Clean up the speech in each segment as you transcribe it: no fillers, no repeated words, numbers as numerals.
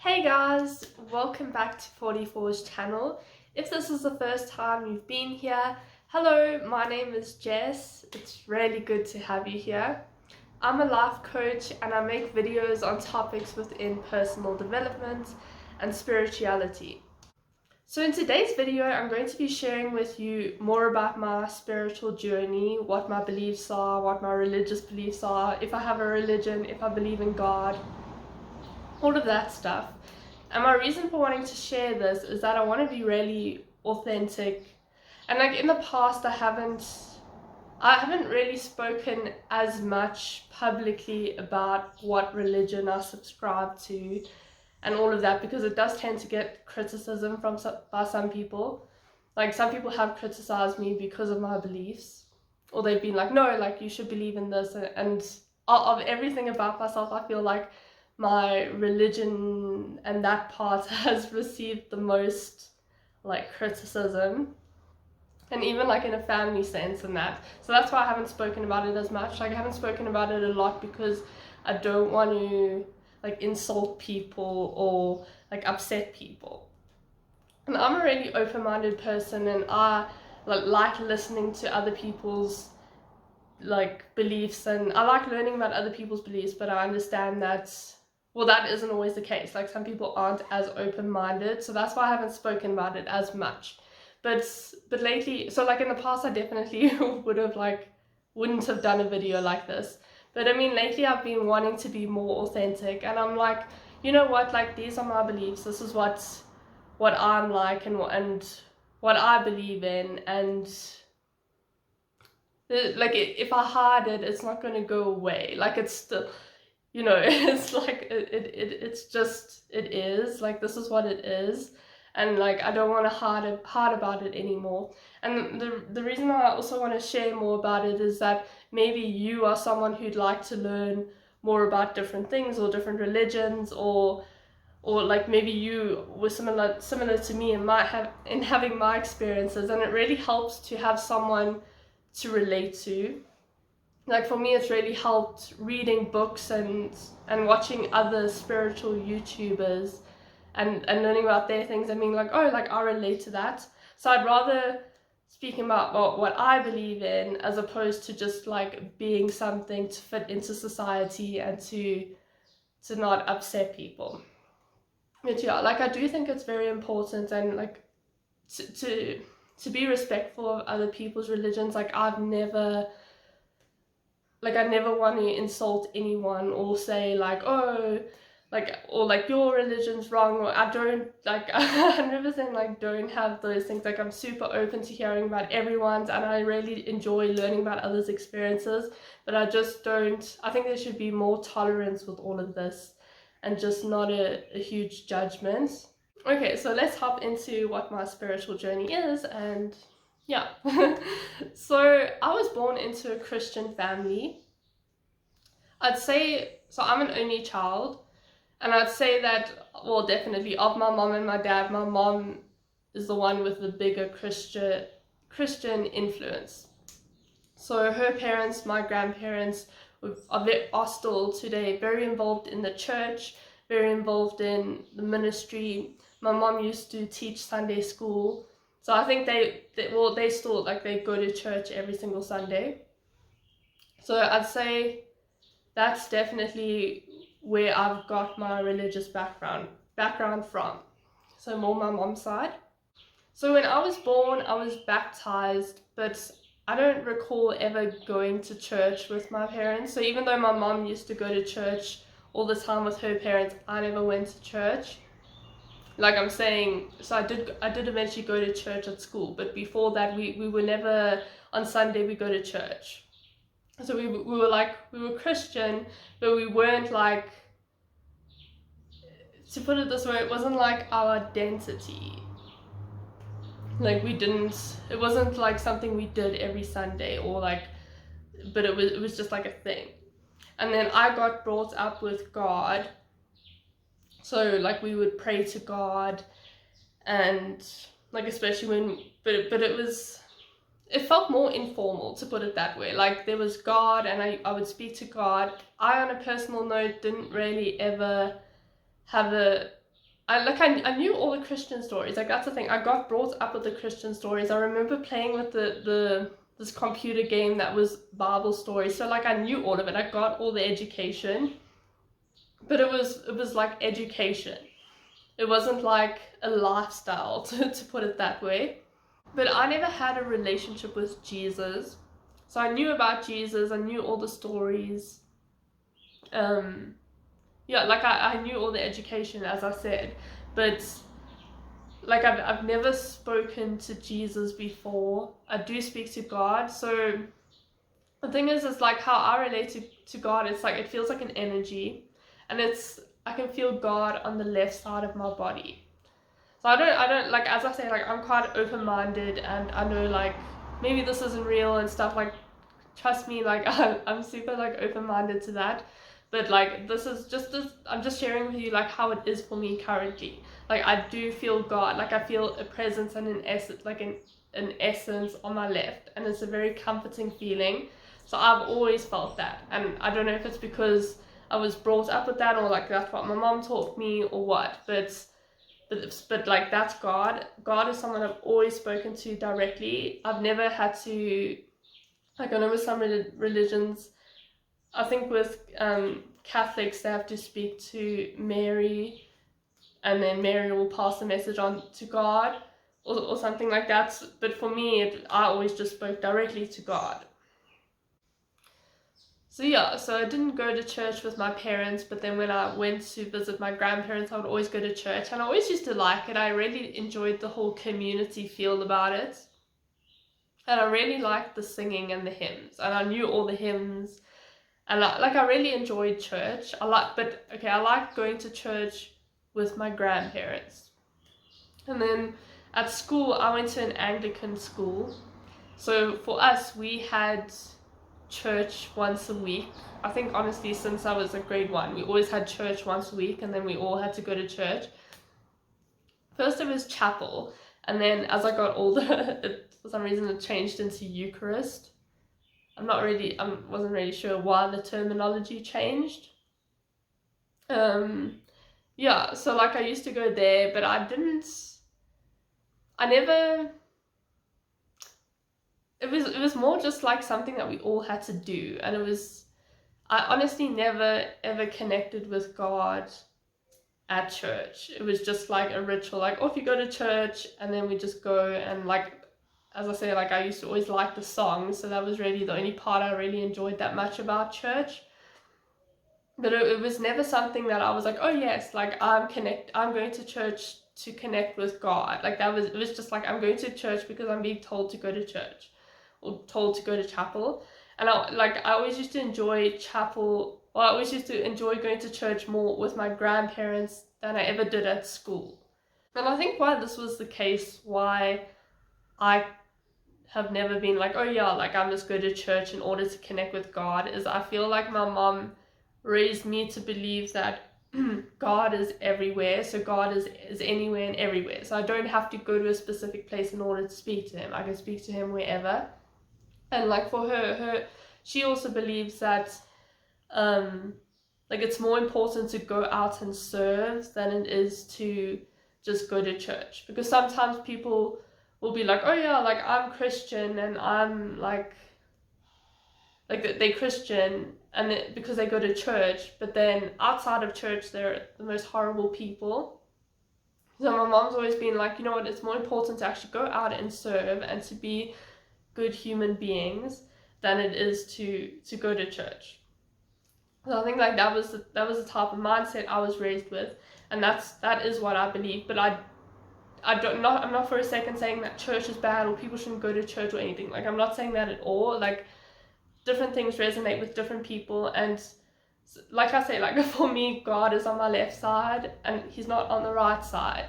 Hey guys, welcome back to 44's channel. If this is the first time you've been here, hello, my name is Jess. It's really good to have you here. I'm a life coach and I make videos on topics within personal development and spirituality. So in today's video, I'm going to be sharing with you more about my spiritual journey, what my beliefs are, what my religious beliefs are, if I have a religion, if I believe in God, all of that stuff. And my reason for wanting to share this is that I want to be really authentic. And like in the past, I haven't really spoken as much publicly about what religion I subscribe to and all of that, because it does tend to get criticism by some people. Like some people have criticized me because of my beliefs, or they've been like, no, like you should believe in this. And of everything about myself, I feel like my religion and that part has received the most like criticism, and even like in a family sense and that. So that's why I haven't spoken about it as much. Like I haven't spoken about it a lot because I don't want to like insult people or like upset people. And I'm a really open-minded person, and I like listening to other people's like beliefs, and I like learning about other people's beliefs, but I understand that, well, that isn't always the case. Like some people aren't as open-minded, so that's why I haven't spoken about it as much. But lately, so like in the past, I definitely wouldn't have done a video like this. But I mean, lately I've been wanting to be more authentic, and I'm like, you know what, like these are my beliefs, this is what I'm like, and what I believe in, and like if I hide it, it's not going to go away. Like it's still, you know, it's like it's just, it is like, this is what it is, and like I don't want to hard about it anymore. And the reason I also want to share more about it is that maybe you are someone who'd like to learn more about different things or different religions, or like maybe you were similar to me and might have in having my experiences, and it really helps to have someone to relate to. Like for me, it's really helped reading books and watching other spiritual YouTubers and learning about their things and being like, oh, like I relate to that. So I'd rather speaking about what I believe in, as opposed to just like being something to fit into society and to not upset people. But yeah, like I do think it's very important, and like to be respectful of other people's religions. Like I never want to insult anyone or say like, oh, like, or like your religion's wrong, or I don't like I'm never saying like don't have those things. Like I'm super open to hearing about everyone's, and I really enjoy learning about others' experiences, but I just don't, I think there should be more tolerance with all of this and just not a huge judgment. Okay, so let's hop into what my spiritual journey is. And yeah. So I was born into a Christian family. I'd say, so I'm an only child, and I'd say that, well, definitely of my mom and my dad, my mom is the one with the bigger Christian influence. So her parents, my grandparents, are still today very involved in the church, very involved in the ministry. My mom used to teach Sunday school, so I think they still like they go to church every single Sunday. So I'd say that's definitely where I've got my religious background from. So more my mom's side. So when I was born, I was baptized, but I don't recall ever going to church with my parents. So even though my mom used to go to church all the time with her parents, I never went to church. Like I'm saying, so I did eventually go to church at school, but before that we were never, on Sunday we go to church. So we were Christian, but we weren't like, to put it this way, it wasn't like our identity. Like it wasn't like something we did every Sunday, or like, but it was just like a thing. And then I got brought up with God, so like we would pray to God, and like especially when, but it felt more informal, to put it that way. Like there was God, and I would speak to God. I, on a personal note, didn't really ever have a I knew all the Christian stories. Like that's the thing. I got brought up with the Christian stories. I remember playing with this computer game that was Bible stories. So like I knew all of it. I got all the education, but it was like education. It wasn't like a lifestyle, to put it that way. But I never had a relationship with Jesus. So I knew about Jesus. I knew all the stories. Yeah, like I knew all the education, as I said, but like I've never spoken to Jesus before. I do speak to God. So the thing is like how I relate to God, it's like it feels like an energy, and I can feel God on the left side of my body. So I don't like, as I say, like I'm quite open-minded, and I know like maybe this isn't real and stuff, like trust me, like I'm super like open-minded to that. But like this is just I'm just sharing with you like how it is for me currently. Like I do feel God, like I feel a presence and an essence, like an essence on my left, and it's a very comforting feeling. So I've always felt that, and I don't know if it's because I was brought up with that, or like that's what my mom taught me, or what, but like that's God. God is someone I've always spoken to directly. I've never had to, like I know with some religions, I think with Catholics, they have to speak to Mary, and then Mary will pass the message on to God, or something like that. But for me, I always just spoke directly to God. So yeah, so I didn't go to church with my parents, but then when I went to visit my grandparents, I would always go to church, and I always used to like it. I really enjoyed the whole community feel about it. And I really liked the singing and the hymns, and I knew all the hymns. And I really enjoyed church. I like going to church with my grandparents. And then at school, I went to an Anglican school. So for us, we had church once a week. I think honestly, since I was in grade 1, we always had church once a week, and then we all had to go to church. First it was chapel, and then as I got older, for some reason it changed into Eucharist. I wasn't really sure why the terminology changed. Yeah, so like I used to go there, but it was more just like something that we all had to do, and I honestly never ever connected with God at church. It was just like a ritual, like, if you go to church, and then we just go, and like, as I say, like I used to always like the songs, so that was really the only part I really enjoyed that much about church. But it was never something that I was like, oh yes, like I'm going to church to connect with God. Like it was just like, I'm going to church because I'm being told to go to church, or told to go to chapel. And I always used to enjoy chapel, or I always used to enjoy going to church more with my grandparents than I ever did at school. And I think why this was the case, why I have never been like, oh yeah, like I'm just go to church in order to connect with God, is I feel like my mom raised me to believe that God is everywhere. So God is anywhere and everywhere. So I don't have to go to a specific place in order to speak to him. I can speak to him wherever. And like for her, she also believes that like it's more important to go out and serve than it is to just go to church. Because sometimes people will be like, oh yeah, like I'm Christian, and I'm like they're Christian, and because they go to church, but then outside of church they're the most horrible people. So my mom's always been like, you know what, it's more important to actually go out and serve and to be good human beings than it is to go to church. So I think like that was the type of mindset I was raised with, and that is what I believe. But I'm not for a second saying that church is bad or people shouldn't go to church or anything. Like I'm not saying that at all. Like different things resonate with different people, and like I say, like for me, God is on my left side and he's not on the right side.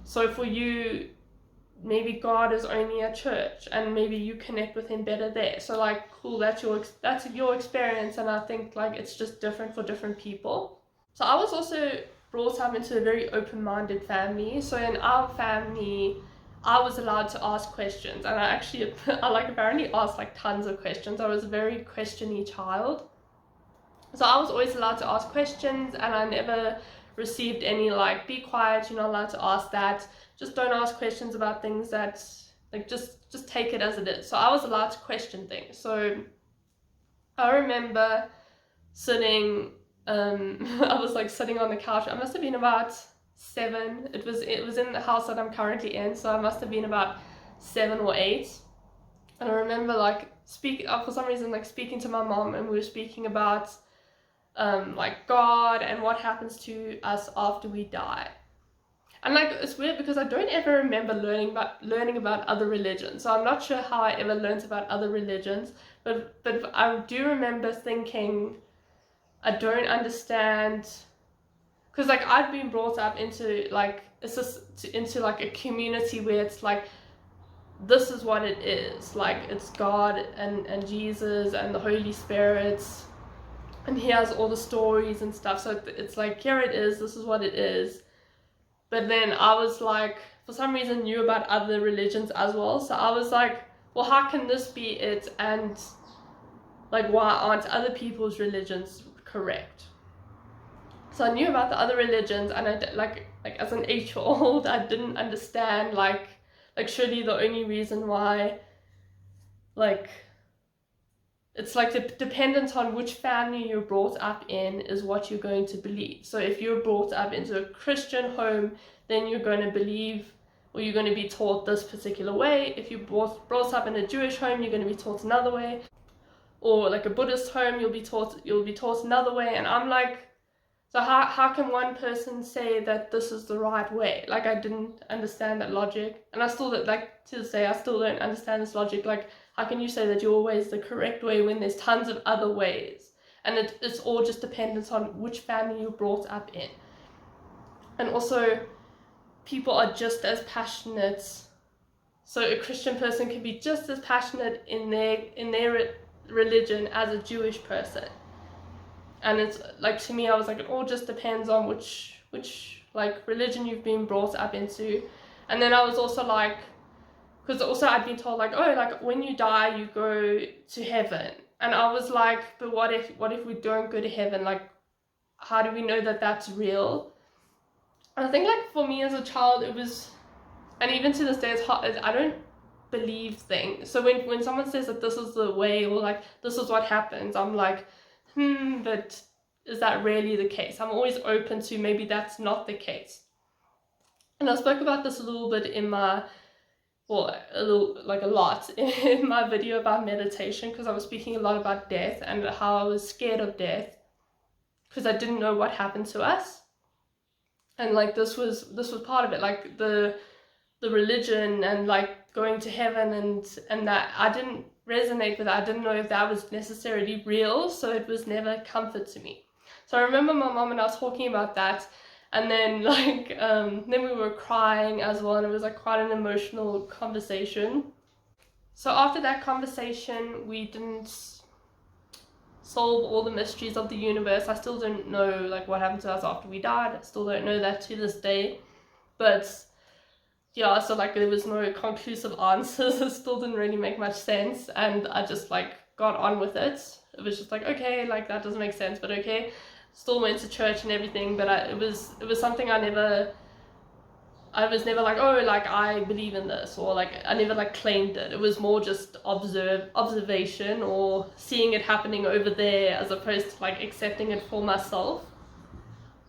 So for you, maybe God is only at church, and maybe you connect with him better there. So like, cool, that's your experience, and I think like it's just different for different people. So I was also brought up into a very open-minded family. So in our family, I was allowed to ask questions, and I like apparently asked like tons of questions. I was a very questiony child. So I was always allowed to ask questions, and I never received any like, be quiet, you're not allowed to ask that, just don't ask questions about things that, like, just take it as it is. So I was allowed to question things. So I remember sitting, I was like sitting on the couch. I must have been about 7. It was in the house that I'm currently in, so I must have been about 7 or 8. And I remember like for some reason like speaking to my mom, and we were speaking about like God and what happens to us after we die. And like, it's weird because I don't ever remember learning about other religions. So I'm not sure how I ever learned about other religions, but I do remember thinking, I don't understand, because like I'd been brought up into like into like a community where it's like, this is what it is, like it's God and Jesus and the Holy Spirit, and he has all the stories and stuff. So it's like, here it is, this is what it is. But then I was like, for some reason knew about other religions as well. So I was like, well, how can this be it? And like, why aren't other people's religions correct? So I knew about the other religions, and I like as an 8-year-old, I didn't understand like surely the only reason why, like, it's like dependent on which family you're brought up in is what you're going to believe. So if you're brought up into a Christian home, then you're going to believe, or you're going to be taught this particular way. If you're brought up in a Jewish home, you're going to be taught another way. Or like a Buddhist home, you'll be taught another way. And I'm like, so how can one person say that this is the right way? Like, I didn't understand that logic, and I still don't, like, to this day I still don't understand this logic. Like, how can you say that your way is the correct way when there's tons of other ways? And it's all just dependent on which family you're brought up in. And also, people are just as passionate. So a Christian person can be just as passionate in their religion as a Jewish person. And it's like, to me, I was like, it all just depends on which like religion you've been brought up into. And then I was also like, because also I'd been told like, oh, like when you die you go to heaven. And I was like, but what if we don't go to heaven? Like, how do we know that that's real? And I think like for me as a child, it was, and even to this day, it's hard. I don't believe things. So when someone says that this is the way, or like this is what happens, I'm like, but is that really the case? I'm always open to maybe that's not the case. And I spoke about this a little bit in my, well, a lot in my video about meditation, because I was speaking a lot about death and how I was scared of death because I didn't know what happened to us. And like this was part of it, like the religion and like going to heaven and that I didn't resonate with. I didn't know if that was necessarily real, so it was never comfort to me. So I remember my mom and I was talking about that, and then like then we were crying as well, and it was like quite an emotional conversation. So after that conversation, we didn't solve all the mysteries of the universe. I still don't know like what happened to us after we died. I still don't know that to this day. But yeah, so like there was no conclusive answers. It still didn't really make much sense, and I just like got on with it. It was just like, okay, like that doesn't make sense, but okay. Still went to church and everything, but it was something I was never like, oh, like I believe in this, or like I never like claimed it. It was more just observation or seeing it happening over there, as opposed to like accepting it for myself.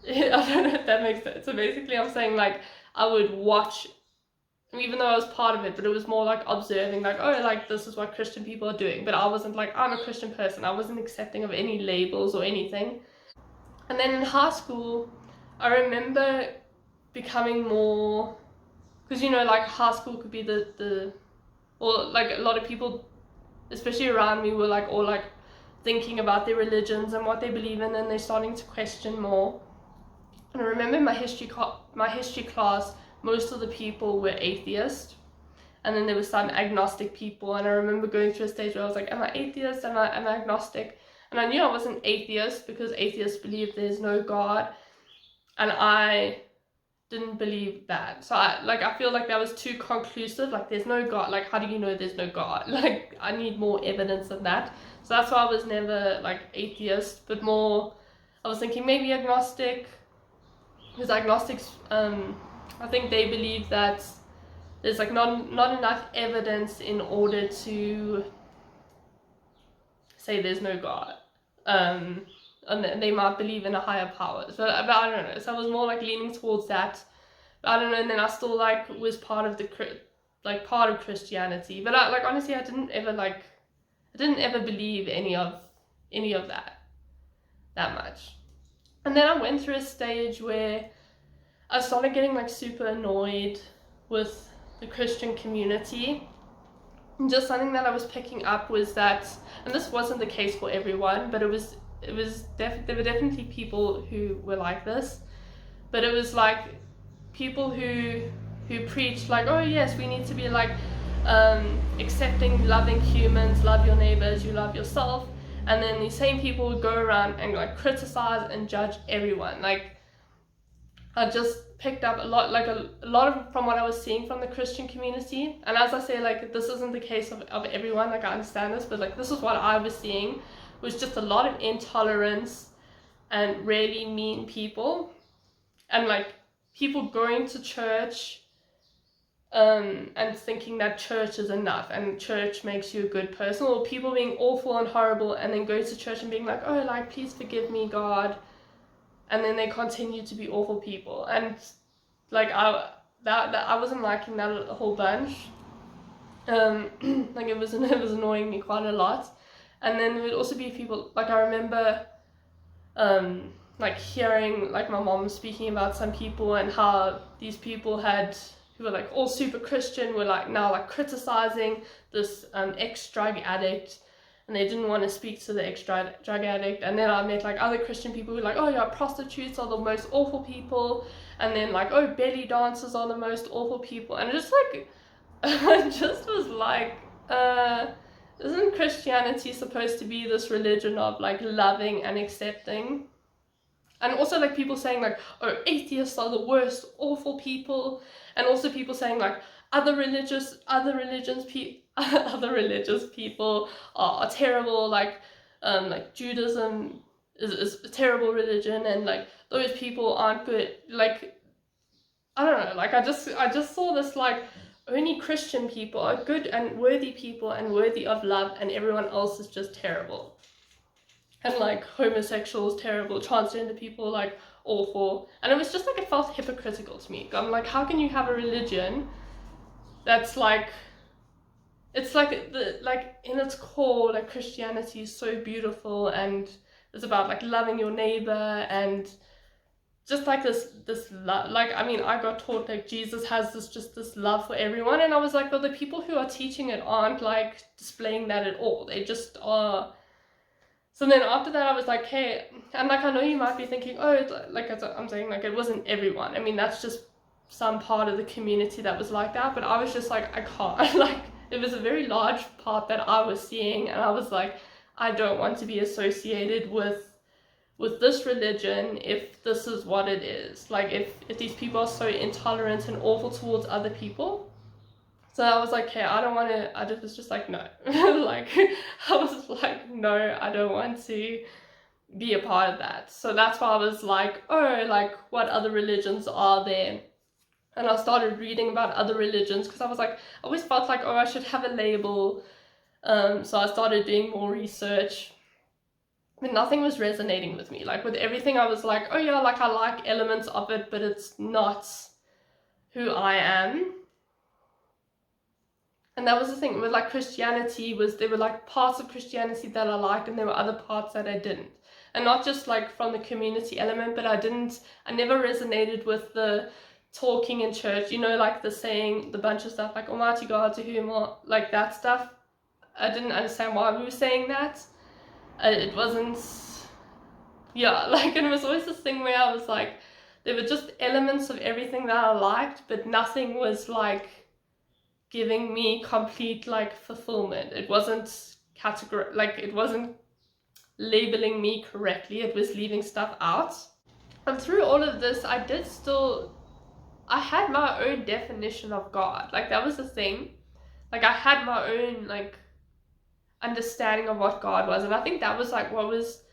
I don't know if that makes sense. So basically I'm saying like I would watch, even though I was part of it, but it was more like observing, like, oh, like this is what Christian people are doing. But I wasn't like, I'm a Christian person. I wasn't accepting of any labels or anything. And then in high school, I remember becoming more, because you know, like high school could be or like a lot of people, especially around me, were like all like thinking about their religions and what they believe in, and they're starting to question more. And I remember in my history class, most of the people were atheist, and then there were some agnostic people. And I remember going through a stage where I was like, am I atheist? Am I agnostic? And I knew I wasn't atheist, because atheists believe there's no God, and I didn't believe that. So I feel like that was too conclusive. Like, there's no God. Like, how do you know there's no God? Like, I need more evidence than that. So that's why I was never like atheist, but more I was thinking maybe agnostic. because agnostics, I think they believe that there's like not enough evidence in order to say there's no God. And they might believe in a higher power. So, but I don't know. So I was more like leaning towards that. But I don't know. And then I still like was part of Christianity. But I honestly, I didn't ever believe any of that much. And then I went through a stage where I started getting like super annoyed with the Christian community. And just something that I was picking up was that, and this wasn't the case for everyone, but there were definitely people who were like this, but it was like people who preached like, oh yes, we need to be like accepting, loving humans, love your neighbors, you love yourself, and then these same people would go around and like criticize and judge everyone. Like I just picked up a lot of from what I was seeing from the Christian community. And as I say, like this isn't the case of everyone, like I understand this, but like this is what I was seeing, was just a lot of intolerance and really mean people, and like people going to church and thinking that church is enough and church makes you a good person, or people being awful and horrible and then going to church and being like, oh, like please forgive me, God, and then they continue to be awful people. And like I wasn't liking that a whole bunch. Like it was annoying me quite a lot. And then there would also be people, like I remember like hearing like my mom speaking about some people and how these people who were like all super Christian were like now like criticizing this ex-drug addict, and they didn't want to speak to the ex-drug addict. And then I met like other Christian people who were like, oh yeah, prostitutes are the most awful people, and then like, oh, belly dancers are the most awful people. And just like I just was like, isn't Christianity supposed to be this religion of like loving and accepting? And also like people saying like, oh, atheists are the worst awful people, and also people saying like other religious people are terrible, like Judaism is a terrible religion, and like those people aren't good. Like I don't know, like I just saw this like only Christian people are good and worthy people and worthy of love, and everyone else is just terrible. And like homosexuals terrible, transgender people like awful. And it was just like, it felt hypocritical to me. I'm like, how can you have a religion that's like, it's like in its core, like Christianity is so beautiful and it's about like loving your neighbor and just like this love. Like, I mean, I got taught like Jesus has this love for everyone, and I was like, well, the people who are teaching it aren't like displaying that at all. They just are. So then after that, I was like, hey, and like I know you might be thinking, oh, like I'm saying, like it wasn't everyone. I mean, that's just some part of the community that was like that. But I was just like, I can't. Like it was a very large part that I was seeing, and I was like, I don't want to be associated with this religion if this is what it is. Like if these people are so intolerant and awful towards other people. So I was like, hey, I don't want to, I was just like, no. Like, I was like, no, I don't want to be a part of that. So that's why I was like, oh, like, what other religions are there? And I started reading about other religions, because I was like, I always felt like, oh, I should have a label. So I started doing more research, but nothing was resonating with me. Like, with everything, I was like, oh yeah, like, I like elements of it, but it's not who I am. And that was the thing with like Christianity, was there were like parts of Christianity that I liked and there were other parts that I didn't. And not just like from the community element, but I never resonated with the talking in church, you know, like the saying, the bunch of stuff like Almighty God, to whom, or like that stuff. I didn't understand why we were saying that. It wasn't, yeah, like, and it was always this thing where I was like, there were just elements of everything that I liked, but nothing was like giving me complete like fulfillment. It wasn't it wasn't labeling me correctly. It was leaving stuff out. And through all of this, I had my own definition of God. Like that was the thing. Like I had my own like understanding of what God was, and I think that was like what was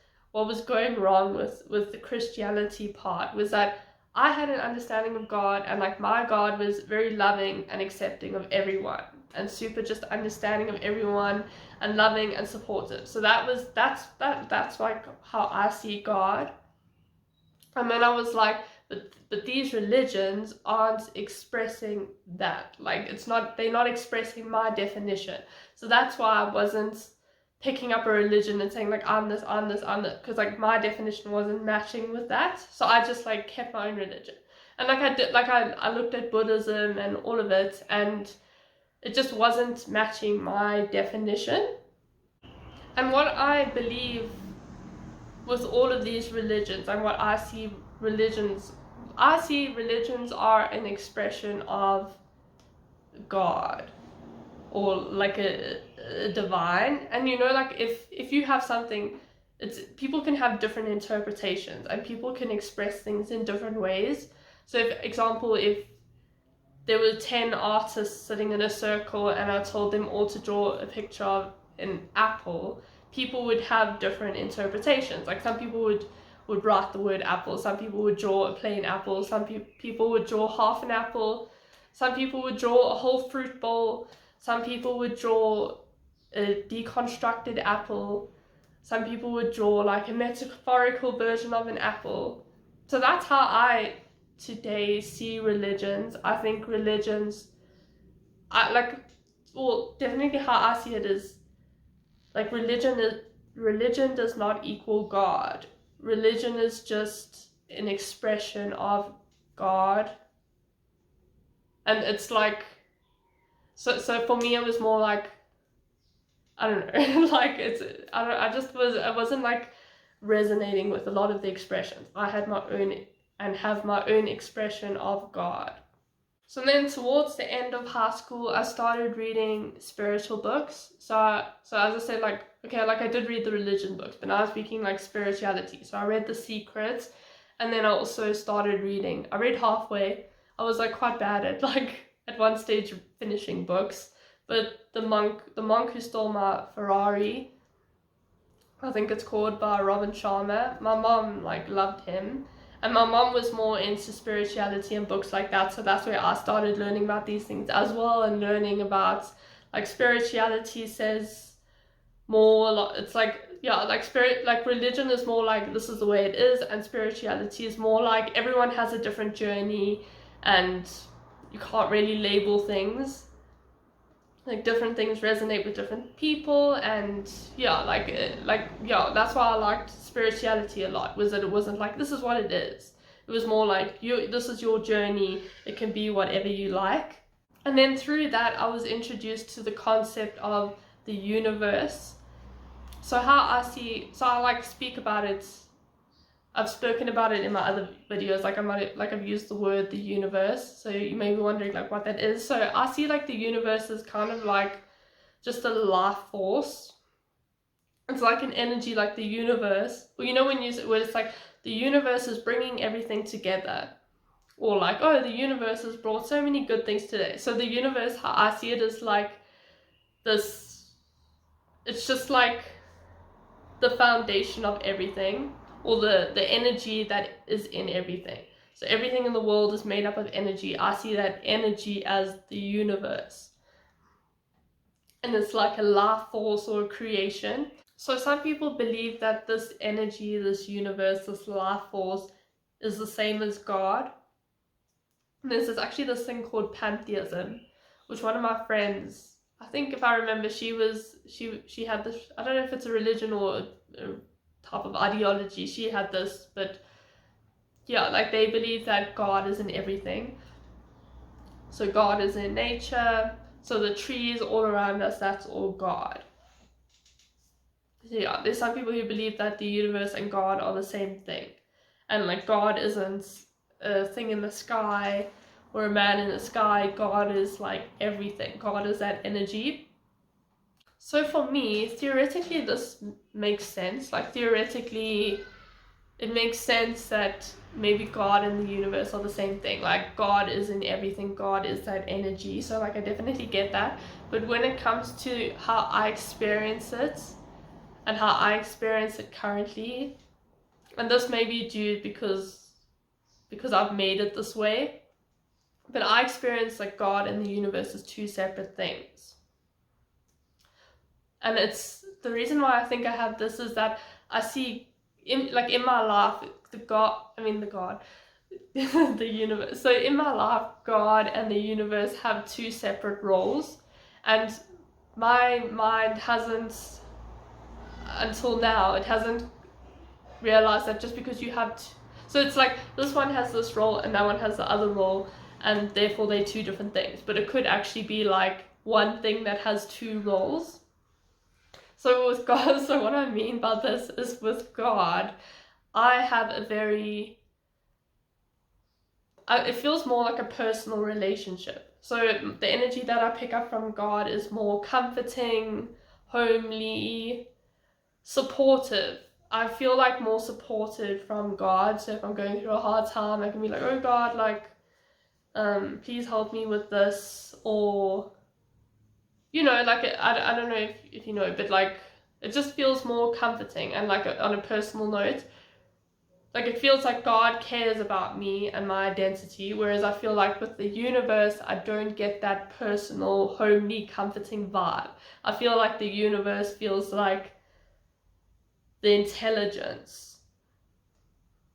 going wrong with the Christianity part, was that I had an understanding of God, and like my God was very loving and accepting of everyone, and super just understanding of everyone, and loving and supportive. So that's like how I see God. And then I was like, but these religions aren't expressing that. Like they're not expressing my definition. So that's why I wasn't picking up a religion and saying like I'm this, because like my definition wasn't matching with that. So I just like kept my own religion. And like I did, like I looked at Buddhism and all of it, and it just wasn't matching my definition. And what I believe with all of these religions, and what I see religions are an expression of God, or like a divine. And you know, like if you have something, it's people can have different interpretations, and people can express things in different ways. So if there were 10 artists sitting in a circle and I told them all to draw a picture of an apple, people would have different interpretations. Like some people would write the word apple, some people would draw a plain apple, some people would draw half an apple, some people would draw a whole fruit bowl, some people would draw a deconstructed apple, some people would draw like a metaphorical version of an apple. So that's how I today see religions. I think religions, definitely how I see it is like religion does not equal God. Religion is just an expression of God. And it's like, so for me it was more like, I don't know, like I wasn't like resonating with a lot of the expressions. I had my own and have my own expression of God. So then towards the end of high school, I started reading spiritual books. So as I said, like, okay, like I did read the religion books, but now I'm speaking like spirituality. So I read The Secret, and then I also started reading. I read halfway. I was like quite bad at at one stage finishing books. But the monk who stole my Ferrari, I think it's called, by Robin Sharma. My mom like loved him. And my mom was more into spirituality and books like that, so that's where I started learning about these things as well, and learning about like spirituality says more, it's like, yeah, like spirit, like religion is more like this is the way it is, and spirituality is more like everyone has a different journey and you can't really label things. Like different things resonate with different people, and yeah, yeah, that's why I liked spirituality a lot, was that it wasn't like this is what it is. It was more like this is your journey, it can be whatever you like. And then through that I was introduced to the concept of the universe. So I like speak about it, I've spoken about it in my other videos, I've used the word the universe, so you may be wondering like what that is. So I see like the universe as kind of like just a life force. It's like an energy, like the universe, well, you know, when it's like the universe is bringing everything together, or like, oh, the universe has brought so many good things today. So the universe, how I see it, is like this, it's just like the foundation of everything, or the energy that is in everything. So everything in the world is made up of energy. I see that energy as the universe. And it's like a life force or a creation. So some people believe that this energy, this universe, this life force is the same as God. And there's actually this thing called pantheism, which one of my friends, I think if I remember, she had this, I don't know if it's a religion or a type of ideology, she had this, but yeah, like they believe that God is in everything. So God is in nature, so the trees all around us, that's all God. So yeah, there's some people who believe that the universe and God are the same thing, and like God isn't a thing in the sky or a man in the sky. God is like everything. God is that energy. So for me, theoretically, this makes sense. Like theoretically, it makes sense that maybe God and the universe are the same thing. Like God is in everything. God is that energy. So like I definitely get that. But when it comes to how I experience it and how I experience it currently, and this may be due because because I've made it this way. But I experience like God and the universe as two separate things. And it's the reason why I think I have this is that I see in my life the universe. So in my life, God and the universe have two separate roles, and my mind hasn't, until now, it hasn't realized that just because you have so it's like this one has this role and that one has the other role, and therefore they're two different things, but it could actually be like one thing that has two roles. So with God, so what I mean by this is with God, I have a very, it feels more like a personal relationship. So the energy that I pick up from God is more comforting, homely, supportive. I feel like more supported from God. So if I'm going through a hard time, I can be like, oh God, like, please help me with this, or, you know, like, I don't know if you know, but like, it just feels more comforting. And like on a personal note, like it feels like God cares about me and my identity, whereas I feel like with the universe, I don't get that personal, homely, comforting vibe. I feel like the universe feels like the intelligence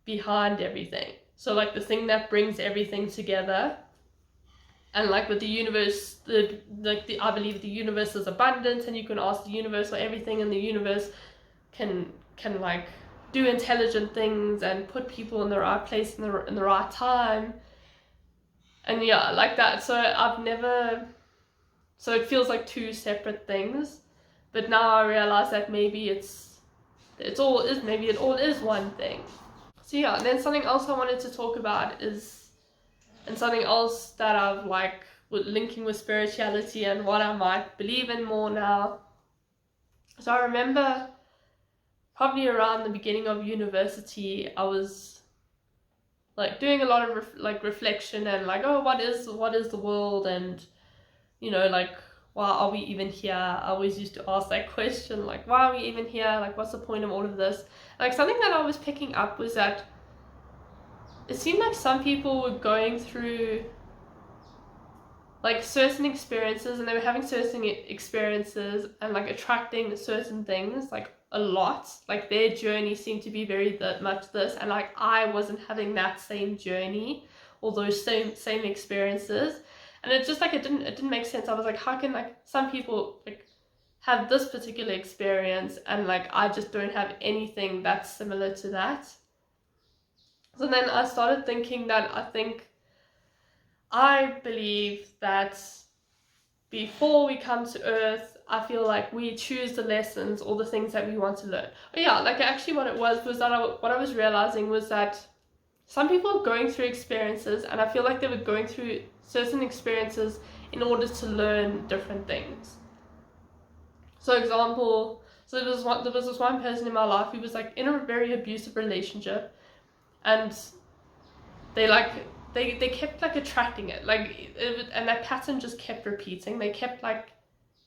behind everything. So like the thing that brings everything together. And like with the universe, I believe the universe is abundant, and you can ask the universe for everything, and the universe can like do intelligent things and put people in the right place in the right time. And yeah, like that. So so it feels like two separate things, but now I realize that maybe it all is one thing. So yeah, and then something else I wanted to talk about is, and something else that I've like linking with spirituality and what I might believe in more now. So I remember probably around the beginning of university, I was like doing a lot of reflection and like, oh, what is the world, and you know, like, why are we even here? I always used to ask that question, like, why are we even here? Like, what's the point of all of this? Like, something that I was picking up was that it seemed like some people were going through like certain experiences, and they were having certain experiences and like attracting certain things like a lot. Like their journey seemed to be very much this, and like I wasn't having that same journey or those same experiences, and it just like it didn't make sense. I was like, how can like some people like have this particular experience and like I just don't have anything that's similar to that? So then I started thinking that I believe that before we come to Earth, I feel like we choose the lessons or the things that we want to learn. Oh yeah, like actually what it was that what I was realizing was that some people are going through experiences, and I feel like they were going through certain experiences in order to learn different things. So there was this one person in my life who was like in a very abusive relationship, and they kept like attracting it, and that pattern just kept repeating. They kept like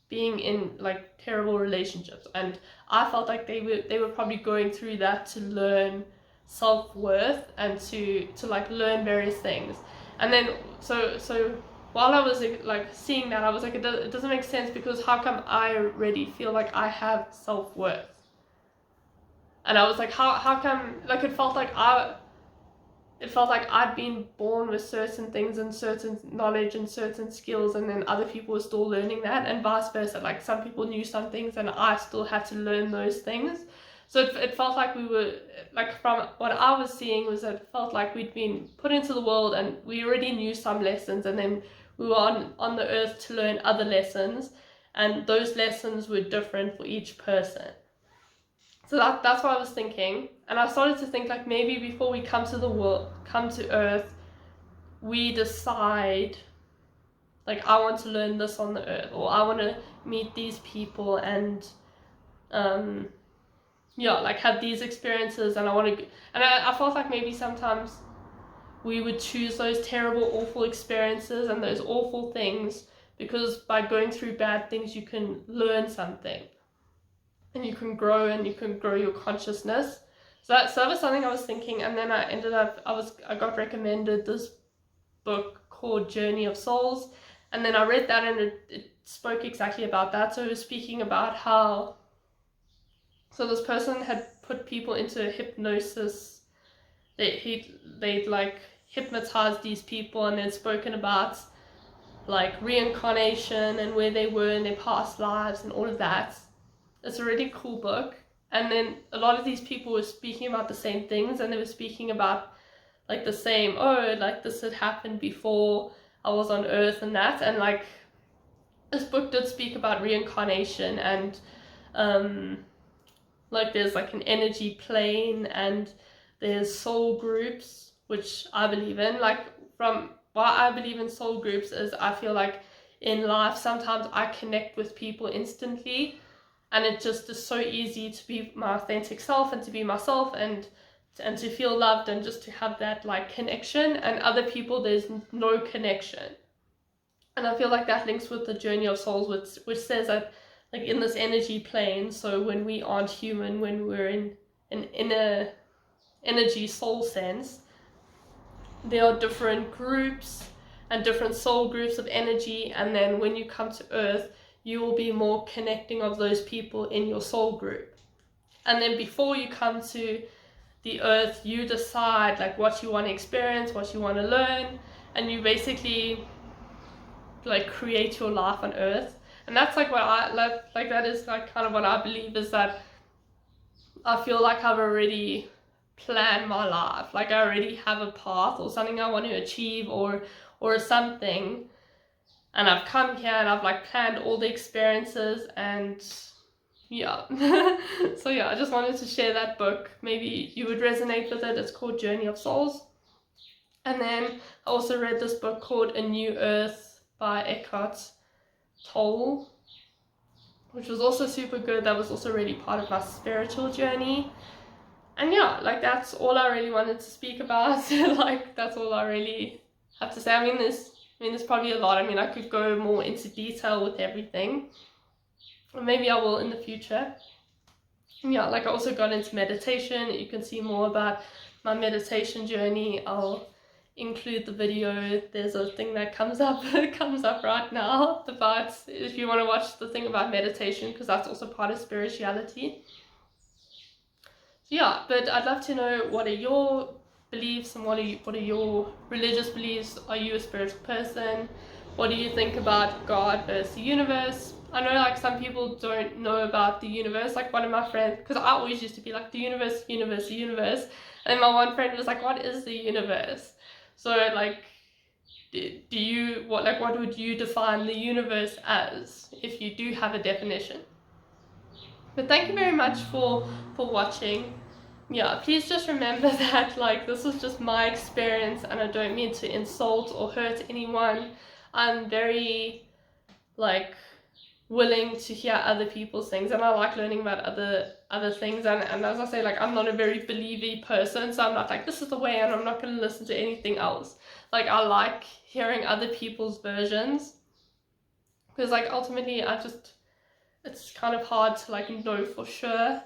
being in like terrible relationships, and I felt like they were probably going through that to learn self-worth and to like learn various things. And then so while I was like seeing that, I was like, it doesn't make sense, because how come I already feel like I have self-worth? And I was like, how come, like it felt like I'd been born with certain things and certain knowledge and certain skills, and then other people were still learning that, and vice versa. Like some people knew some things and I still had to learn those things. So it felt like we were, like from what I was seeing, was that it felt like we'd been put into the world and we already knew some lessons, and then we were on the earth to learn other lessons, and those lessons were different for each person. So that's what I was thinking, and I started to think like maybe before we come to Earth, we decide like, I want to learn this on the Earth, or I want to meet these people and like have these experiences, and I felt like maybe sometimes we would choose those terrible, awful experiences and those awful things because by going through bad things you can learn something. And you can grow your consciousness. So that was something I was thinking, and then I got recommended this book called Journey of Souls, and then I read that, and it spoke exactly about that. So it was speaking about how, so this person had put people into hypnosis. They'd like hypnotized these people, and then spoken about like reincarnation and where they were in their past lives and all of that. It's a really cool book. And then a lot of these people were speaking about the same things, and they were speaking about like the same, oh, like this had happened before I was on Earth and that. And like this book did speak about reincarnation, and like there's like an energy plane, and there's soul groups, which I believe in. Like from why I believe in soul groups is I feel like in life sometimes I connect with people instantly, and it just is so easy to be my authentic self and to be myself and to feel loved and just to have that like connection. And other people, there's no connection. And I feel like that links with the Journey of Souls, which says that like in this energy plane, so when we aren't human, when we're in an inner energy soul sense, there are different groups and different soul groups of energy, and then when you come to Earth, you will be more connecting of those people in your soul group. And then before you come to the Earth, you decide like what you want to experience, what you want to learn, and you basically like create your life on Earth. And that's like what I love, like that is like kind of what I believe, is that I feel like I've already planned my life, like I already have a path or something I want to achieve or something, and I've come here and I've like planned all the experiences, and yeah. So yeah, I just wanted to share that book. Maybe you would resonate with it. It's called Journey of Souls. And then I also read this book called A New Earth by Eckhart Tolle, which was also super good. That was also really part of my spiritual journey. And yeah, like that's all I really wanted to speak about. Like that's all I really have to say. I mean, there's probably a lot. I mean, I could go more into detail with everything. Or maybe I will in the future. Yeah, like I also got into meditation. You can see more about my meditation journey. I'll include the video. There's a thing that comes up right now about, if you want to watch the thing about meditation, because that's also part of spirituality. So yeah, but I'd love to know, what are your beliefs and what are your religious beliefs? Are you a spiritual person? What do you think about God versus the universe? I know like some people don't know about the universe. Like one of my friends, because I always used to be like the universe, and then my one friend was like, what is the universe? So like, what would you define the universe as, if you do have a definition? But thank you very much for watching. Yeah, please just remember that like this was just my experience, and I don't mean to insult or hurt anyone. I'm very like willing to hear other people's things, and I like learning about other things, and as I say, like I'm not a very believy person, so I'm not like this is the way and I'm not going to listen to anything else. Like I like hearing other people's versions, because like ultimately it's kind of hard to like know for sure.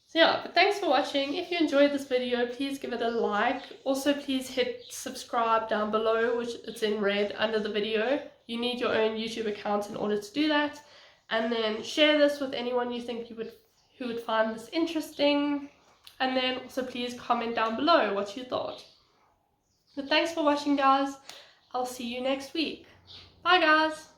So yeah, but thanks for watching. If you enjoyed this video, please give it a like. Also, please hit subscribe down below, which it's in red under the video. You need your own YouTube account in order to do that. And then share this with anyone you think who would find this interesting. And then also please comment down below what you thought. But thanks for watching, guys. I'll see you next week. Bye, guys.